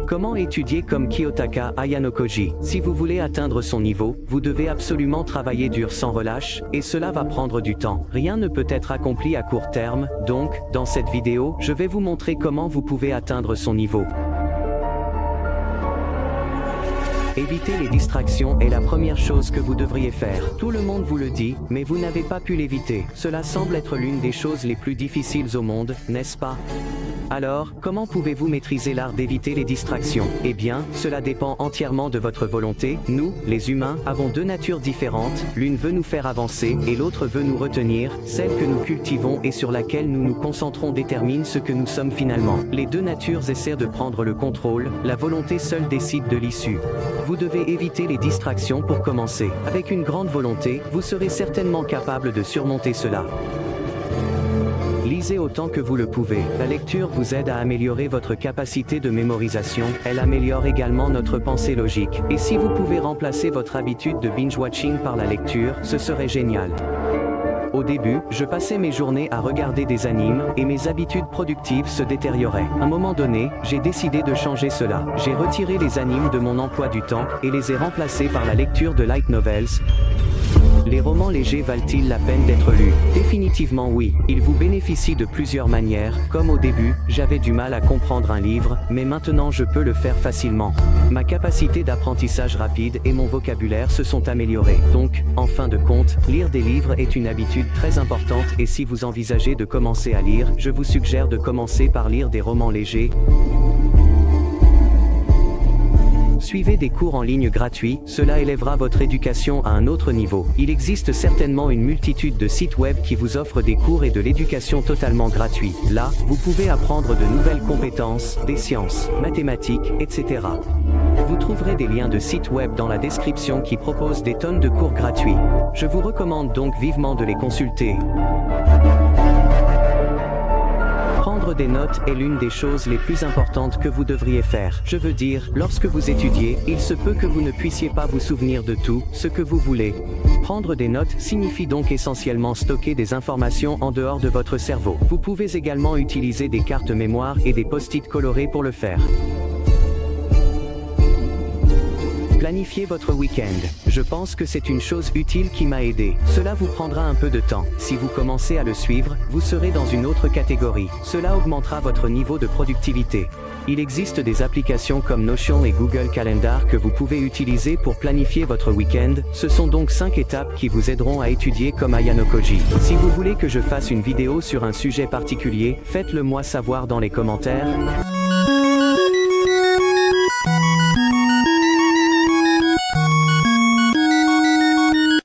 Comment étudier comme Kiyotaka Ayano Koji? Si vous voulez atteindre son niveau, vous devez absolument travailler dur sans relâche, et cela va prendre du temps. Rien ne peut être accompli à court terme, donc, dans cette vidéo, je vais vous montrer comment vous pouvez atteindre son niveau. Éviter les distractions est la première chose que vous devriez faire. Tout le monde vous le dit, mais vous n'avez pas pu l'éviter. Cela semble être l'une des choses les plus difficiles au monde, n'est-ce pas? Alors, comment pouvez-vous maîtriser l'art d'éviter les distractions? Eh bien, cela dépend entièrement de votre volonté. Nous, les humains, avons deux natures différentes, l'une veut nous faire avancer et l'autre veut nous retenir. Celle que nous cultivons et sur laquelle nous nous concentrons détermine ce que nous sommes finalement. Les deux natures essaient de prendre le contrôle, la volonté seule décide de l'issue. Vous devez éviter les distractions pour commencer. Avec une grande volonté, vous serez certainement capable de surmonter cela. Lisez autant que vous le pouvez. La lecture vous aide à améliorer votre capacité de mémorisation, elle améliore également notre pensée logique. Et si vous pouvez remplacer votre habitude de binge-watching par la lecture, ce serait génial. Au début, je passais mes journées à regarder des animes, et mes habitudes productives se détérioraient. À un moment donné, j'ai décidé de changer cela. J'ai retiré les animes de mon emploi du temps, et les ai remplacés par la lecture de light novels. Les romans légers valent-ils la peine d'être lus? Définitivement oui. Ils vous bénéficient de plusieurs manières. Comme au début, j'avais du mal à comprendre un livre, mais maintenant je peux le faire facilement. Ma capacité d'apprentissage rapide et mon vocabulaire se sont améliorés. Donc, en fin de compte, lire des livres est une habitude très importante et si vous envisagez de commencer à lire, je vous suggère de commencer par lire des romans légers. Suivez des cours en ligne gratuits, cela élèvera votre éducation à un autre niveau. Il existe certainement une multitude de sites web qui vous offrent des cours et de l'éducation totalement gratuits. Là, vous pouvez apprendre de nouvelles compétences, des sciences, mathématiques, etc. Vous trouverez des liens de sites web dans la description qui proposent des tonnes de cours gratuits. Je vous recommande donc vivement de les consulter. Prendre des notes est l'une des choses les plus importantes que vous devriez faire. Je veux dire, lorsque vous étudiez, il se peut que vous ne puissiez pas vous souvenir de tout ce que vous voulez. Prendre des notes signifie donc essentiellement stocker des informations en dehors de votre cerveau. Vous pouvez également utiliser des cartes mémoire et des post-it colorés pour le faire. Planifiez votre week-end. Je pense que c'est une chose utile qui m'a aidé. Cela vous prendra un peu de temps. Si vous commencez à le suivre, vous serez dans une autre catégorie. Cela augmentera votre niveau de productivité. Il existe des applications comme Notion et Google Calendar que vous pouvez utiliser pour planifier votre week-end. Ce sont donc 5 étapes qui vous aideront à étudier comme Ayano Koji. Si vous voulez que je fasse une vidéo sur un sujet particulier, faites-le moi savoir dans les commentaires.